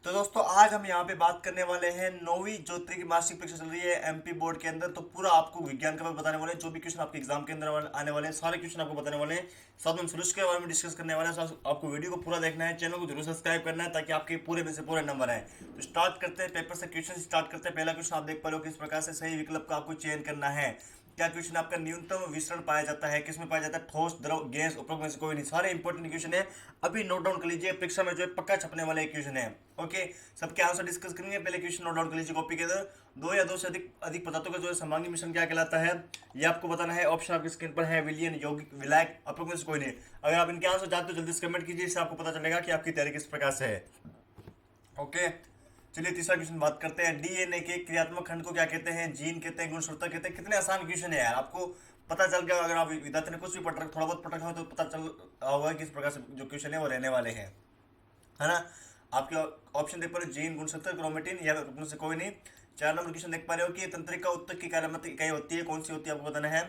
तो दोस्तों आज हम यहाँ पे बात करने वाले हैं नौवीं जो त्रैमासिक परीक्षा चल रही है एमपी बोर्ड के अंदर। तो पूरा आपको विज्ञान का बताने वाले हैं, जो भी क्वेश्चन आपके एग्जाम के अंदर आने वाले हैं सारे क्वेश्चन आपको बताने वाले हैं। साथ में सोल्यूशन के बारे में डिस्कस करने वाले हैं। आपको वीडियो को पूरा देखना है, चैनल को जरूर सब्सक्राइब करना है ताकि आपके पूरे में से पूरे नंबर आए। तो स्टार्ट करते हैं, पेपर से क्वेश्चन स्टार्ट करते हैं। पहला क्वेश्चन आप देख पा रहे हो किस प्रकार से सही विकल्प का आपको चयन करना है। क्या क्वेश्चन आपका न्यूनतम विसरण पाया जाता है, किसमें पाया जाता है, ठोस द्रव गैस उपरोक्त में से कोई नहीं। सारे इंपॉर्टेंट क्वेश्चन है, अभी नोट डाउन कर लीजिए, परीक्षा में जो है पक्का छपने वाले क्वेश्चन है। ओके, सबके आंसर डिस्कस करेंगे। पहले क्वेश्चन नोट डाउन कर लीजिए कॉपी के अंदर। दो या दो से अधिक पदार्थों का जो है समांगी मिश्रण क्या कहलाता है, ये आपको बताना है। ऑप्शन आपकी स्क्रीन पर है, विलियन, यौगिक, विलायक, उपरोक्त में से कोई नहीं। अगर आप इनके आंसर जानते हो जल्दी से कमेंट कीजिए, इससे आपको पता चलेगा कि आपकी तैयारी किस प्रकार से है। ओके, चलिए तीसरा क्वेश्चन बात करते हैं। डीएनए के क्रियात्मक खंड को क्या कहते हैं, जीन कहते हैं, गुणसूत्र कहते हैं। कितने आसान क्वेश्चन है यार, आपको पता चल गया। अगर आप विद्यार्थी ने कुछ भी पढ़ थोड़ा बहुत पढ़ रखा हो तो पता चल होगा किस प्रकार से जो क्वेश्चन है वो रहने वाले हैं, है ना। आपके ऑप्शन देख पा रहे हो, जीन, गुणसूत्र, क्रोमेटिन या उनमें से कोई नहीं। 4 नंबर क्वेश्चन देख पा रहे हो कि तंत्रिका उत्तक की कार्यात्मक इकाई होती है, कौन सी होती है आपको बताना है।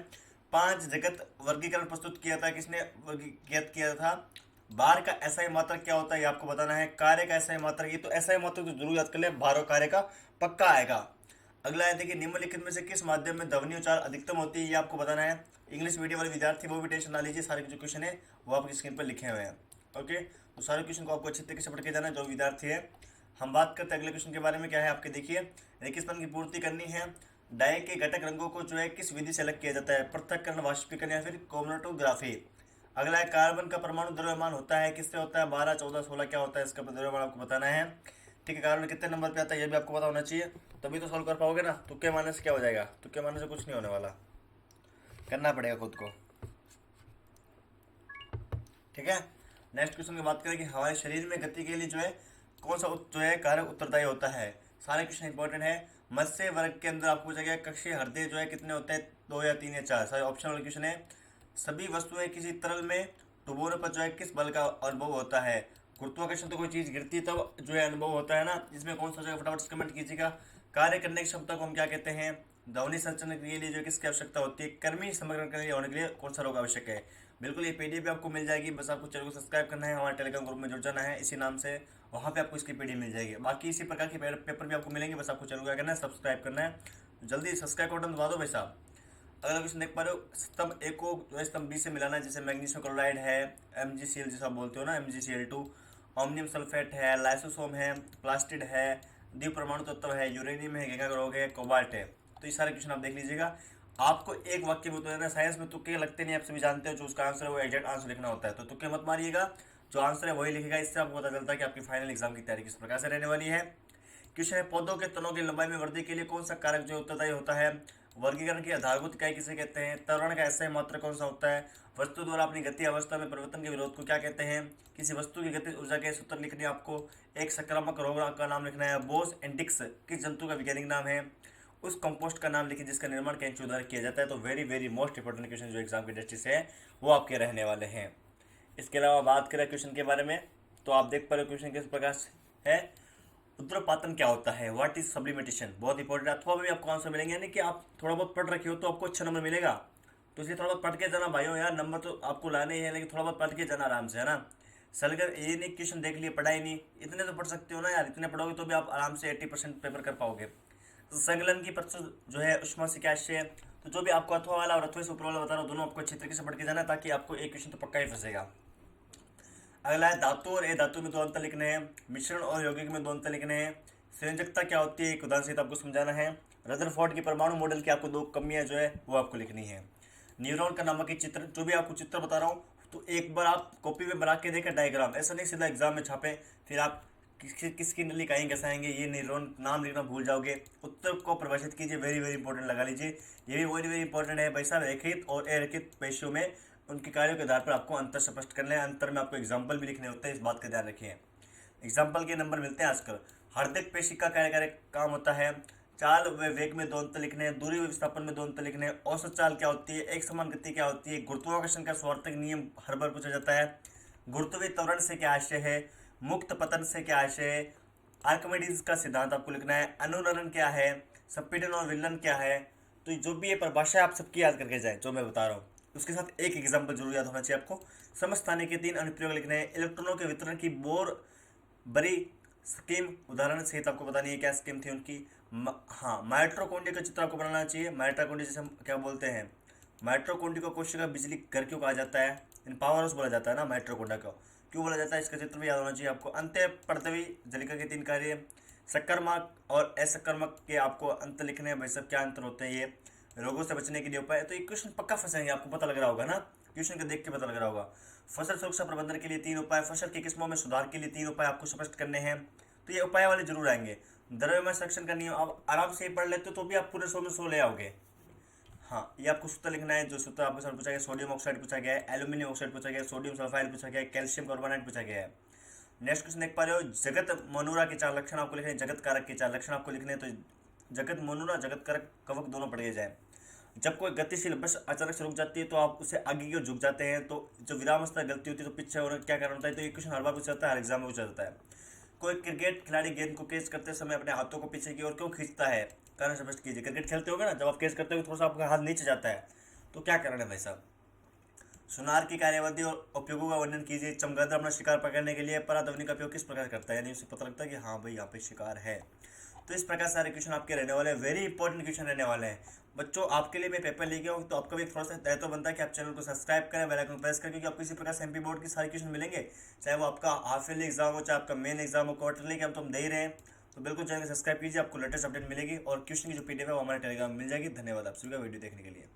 5 जगत वर्गीकरण प्रस्तुत किया था, किसने वर्गीकृत किया था। बार का एसआई मात्रक क्या होता है ये आपको बताना है। कार्य का एसआई मात्रक, ये तो एसआई मात्रक तो जरूर याद कर ले, बार और कार्य का पक्का आएगा। अगला है देखिए, निम्नलिखित में से किस माध्यम में ध्वनि उच्चार अधिकतम होती है, ये आपको बताना है। इंग्लिश मीडियम वाले विद्यार्थी वो भी टेंशन ना लीजिए, सारे जो क्वेश्चन है वो आपकी स्क्रीन पर लिखे हुए हैं। ओके, तो सारे क्वेश्चन को आपको अच्छी तरीके से पढ़ के जाना है जो विद्यार्थी है। हम बात करते हैं अगले क्वेश्चन के बारे में। क्या है आपके देखिए, रेगिस्तान की पूर्ति करनी है। डाई के घटक रंगों को जो है किस विधि से अलग किया जाता है, पृथक्करण, वाष्पीकरण या फिर क्रोमेटोग्राफी। अगला है, कार्बन का परमाणु द्रव्यमान होता है, किससे होता है, 12, 14, 16 क्या होता है इसका द्रव्यमान आपको बताना है। ठीक है, कार्बन कितने नंबर पे आता है ये भी आपको पता होना चाहिए, तभी तो सॉल्व कर पाओगे ना। तुक्के मारने से क्या हो जाएगा, तुक्के मारने से कुछ नहीं होने वाला, करना पड़ेगा खुद को। ठीक है, नेक्स्ट क्वेश्चन की बात करें कि हमारे शरीर में गति के लिए जो है कौन सा जो है कारक उत्तरदायी होता है। सारे क्वेश्चन इंपॉर्टेंट है। मत्स्य वर्ग के अंदर आपको पूछा गया कक्षीय हृदय जो है कितने होते हैं, 2 या 3 या 4। सारे ऑप्शन वाले क्वेश्चन है। सभी वस्तुएं किसी तरल में डुबोने पर जो है किस बल का अनुभव होता है। गुरुत्वाकर्षण तो कोई चीज गिरती है तब जो है अनुभव होता है ना, इसमें कौन सा जो है फटाफट से कमेंट कीजिएगा। कार्य करने की क्षमता को हम क्या कहते हैं। ध्वनि संचरण के लिए जो किसकी आवश्यकता होती है। कर्मी समग्र करने होने के लिए कौन सा रोग आवश्यक है। बिल्कुल ये पीडीएफ आपको मिल जाएगी, बस आपको चैनल को सब्सक्राइब करना है, हमारे टेलीग्राम ग्रुप में जुड़ जाना है इसी नाम से, वहाँ पे आपको इसकी पीडीएफ मिल जाएगी। बाकी इसी प्रकार के पेपर भी आपको मिलेंगे, बस आपको चैनल को क्या करना है, सब्सक्राइब करना है। जल्दी सब्सक्राइब का बटन दबा दो भाई साहब। अगला क्वेश्चन देख पा रहे हो, स्तंभ ए को जो है स्तंभ बी से मिलाना है, जैसे मैग्नीशियम क्लोराइड है, MgCl जैसा बोलते हो ना, MgCl2, ओमनियम सल्फेट है, लाइसोसोम है, प्लास्टिड है, द्विपरमाणु तत्व है, यूरेनियम है, गंगा रोग है, कोबाल्ट है। तो ये सारे क्वेश्चन आप देख लीजिएगा। आपको एक वाक्य में तो साइंस में तुक्के लगते नहीं, आप सभी जानते हो, जो उसका आंसर है वो एग्जैक्ट आंसर लिखना होता है, तो तुक्के मत मारिएगा, जो आंसर है वही लिखेगा। इससे आपको पता चलता है कि आपकी फाइनल एग्जाम की तैयारी किस प्रकार से रहने वाली है। क्वेश्चन है, पौधों के तनों की लंबाई में वृद्धि के लिए कौन सा कारक जो उत्तरदायी होता है। वर्गीकरण की आधारभूत इकाई किसे कहते हैं। त्वरण का ऐसा मात्रा कौन सा होता है। वस्तु द्वारा अपनी गति अवस्था में परिवर्तन के विरोध को क्या कहते हैं। किसी वस्तु की गति ऊर्जा के सूत्र लिखने आपको। एक संक्रामक रोग का नाम लिखना है। बोस एंटिक्स किस जंतु का वैज्ञानिक नाम है। उस कंपोस्ट का नाम लिखिए जिसका निर्माण कैंचू द्वारा किया जाता है। तो very very most important question जो एग्जाम की दृष्टि से है वो आपके रहने वाले हैं। इसके अलावा बात करें क्वेश्चन के बारे में, तो आप देख पा रहे हो क्वेश्चन किस प्रकार से है। उद्रपातन क्या होता है, व्हाट इज सब्लिमेटेशन, बहुत इंपॉर्टेंट है। अथवा भी आपको आंसर मिलेंगे, यानी कि आप थोड़ा बहुत पढ़ रखे हो तो आपको अच्छा नंबर मिलेगा। तो इसलिए थोड़ा बहुत पढ़ के जाना भाइयों, यार नंबर तो आपको लाने ही है, लेकिन थोड़ा बहुत पढ़ के जाना आराम से, है ना। सलगर ये नहीं क्वेश्चन देख लिए पढ़ाई नहीं, इतने तो पढ़ सकते हो ना यार, इतने पढ़ोगे तो भी आप आराम से 80% पेपर कर पाओगे। तो संकलन की प्रतिशत जो है उष्मा से क्या आशय है। तो जो भी आपको अथवा वाला और अथवा से ऊपर वाला बता रहा हूँ, दोनों आपको अच्छी तरीके से पढ़ के जाना है, ताकि आपको एक क्वेश्चन तो पक्का ही फंसेगा। अगला है, धातु और ए धातु में 2 अंतर लिखने हैं। मिश्रण और यौगिक में 2 अंतर लिखने हैं। संयोजकता क्या होती है, एक उदाहरण से आपको समझाना है। रदरफोर्ड की परमाणु मॉडल की आपको 2 कमियां जो है वो आपको लिखनी है। न्यूरॉन का नामक एक चित्र, जो भी आपको चित्र बता रहा हूँ तो एक बार आप कॉपी में बना के देखें डायग्राम, ऐसा नहीं सीधा एग्जाम में छापे फिर आप किसकी नली कहीं घसाएंगे, ये न्यूरॉन नाम लिखना भूल जाओगे। उत्तर को परिभाषित कीजिए, वेरी वेरी इंपॉर्टेंट लगा लीजिए, ये भी वेरी वेरी इंपॉर्टेंट है भाई साहब। रेखित और अरेखित पेशियों में उनके कार्यों के आधार पर आपको अंतर स्पष्ट करना है। अंतर में आपको एग्जाम्पल भी लिखने होते हैं, इस बात का ध्यान रखिए। एग्जाम्पल के नंबर मिलते हैं आजकल। हार्दिक पेशी का कार्यकारी काम होता है। चाल व वेग में 2 अंतर लिखने हैं। दूरी व विस्थापन में 2 अंतर लिखने हैं। औसत चाल क्या होती है, एक समान गति क्या होती है। गुरुत्वाकर्षण का स्वार्थक नियम हर बार पूछा जाता है। गुरुत्वीय त्वरण से क्या आशय है। मुक्त पतन से क्या आशय है। आर्किमिडीज का सिद्धांत आपको लिखना है। अनुरणन क्या है, संपीड़न और विलन क्या है। तो जो भी ये परिभाषा आप सबकी याद करके जाए जो मैं बता रहा हूँ, उसके साथ एक एग्जाम्पल जरूर याद होना चाहिए आपको। समस्थानिक के 3 अनुप्रयोग लिखने हैं। इलेक्ट्रॉनों के वितरण की बोर बरी स्कीम उदाहरण सहित आपको बतानी है क्या स्कीम थी उनकी। हाँ, माइटोकॉन्ड्रिया का चित्र आपको बनाना चाहिए। माइटोकॉन्ड्रिया जैसे हम क्या बोलते हैं, माइटोकॉन्ड्रिया को कोशिका बिजली घर क्यों कहा जाता है, इन पावर हाउस बोला जाता है ना माइटोकॉन्ड्रिया को, क्यों बोला जाता है, इसका चित्र भी याद होना चाहिए आपको। अंत्य पड़तवी जलिका के 3 कार्य, सक्रामक और असक्रामक के आपको अंत लिखने हैं भाई साहब, क्या अंतर होते हैं ये, रोगों से बचने के लिए उपाय। तो ये क्वेश्चन पक्का फंसेंगे, आपको पता लग रहा होगा ना, क्वेश्चन को देख के पता लग रहा होगा। फसल सुरक्षा प्रबंधन के लिए 3 उपाय, फसल की किस्मों में सुधार के लिए 3 उपाय आपको स्पष्ट करने हैं। तो ये उपाय वाले जरूर आएंगे। द्रव्यमय संरक्षण का नियम आप आराम से ही पढ़ लेते हो तो भी आप पूरे 100 में 100 ले आओगे। हाँ, ये आपको सूत्र लिखना है। जो सूत्र आपके सामने पूछा गया, सोडियम ऑक्साइड पूछा गया है, एल्यूमिनियम ऑक्साइड पूछा गया है, सोडियम सल्फाइड पूछा गया है, कैल्शियम कार्बोनेट पूछा गया है। नेक्स्ट क्वेश्चन देख पा रहे हो, जगत मनोरा के 4 लक्षण आपको लिखने हैं, जगत कारक के 4 लक्षण आपको लिखने हैं। तो जगत मनोरा, जगत कारक, कवक दोनों पढ़े जाए। जब कोई गतिशील बस अचानक से रुक जाती है तो आप उसे आगे की ओर झुक जाते हैं, तो जो विराम अवस्था गलती होती है तो पीछे होने का क्या कारण होता है। तो ये क्वेश्चन हर बार पूछा जाता है, हर एग्जाम में पूछा जाता है। कोई क्रिकेट खिलाड़ी गेंद को कैच करते समय अपने हाथों को पीछे की ओर क्यों खींचता है, कारण स्पष्ट कीजिए। क्रिकेट खेलते होगे ना, जब आप कैच करते हो थोड़ा सा आपका हाथ नीचे जाता है, तो क्या कारण है भाई साहब। सुनार की कार्यावधि और उपयोगों का वर्णन कीजिए। चमगादड़ अपना शिकार पकड़ने के लिए पराध्वनि का उपयोग किस प्रकार करता है, यानी उसे पता लगता है कि हाँ भाई यहाँ पे शिकार है। तो इस प्रकार सारे क्वेश्चन आपके रहने वाले हैं, वेरी इंपॉर्टेंट क्वेश्चन रहने वाले हैं बच्चों। आपके लिए मैं पेपर लेके आऊँ तो आपका भी थोड़ा सा दायित्व बनता है कि आप चैनल को सब्सक्राइब करें, बेल आइकन प्रेस करें, क्योंकि आपको इसी प्रकार से एमपी बोर्ड की सारी क्वेश्चन मिलेंगे, चाहे वो आपका हाफ ईयरली एग्जाम हो, चाहे आपका मेन एग्जाम हो, क्वार्टरली एग्जाम तो हम दे ही रहे हैं। तो बिल्कुल चैनल को सब्सक्राइब कीजिए, आपको लेटेस्ट अपडेट मिलेगी और क्वेश्चन की जो पीडीएफ है वो हमारे टेलीग्राम में मिल जाएगी। धन्यवाद आप सभी का वीडियो देखने के लिए।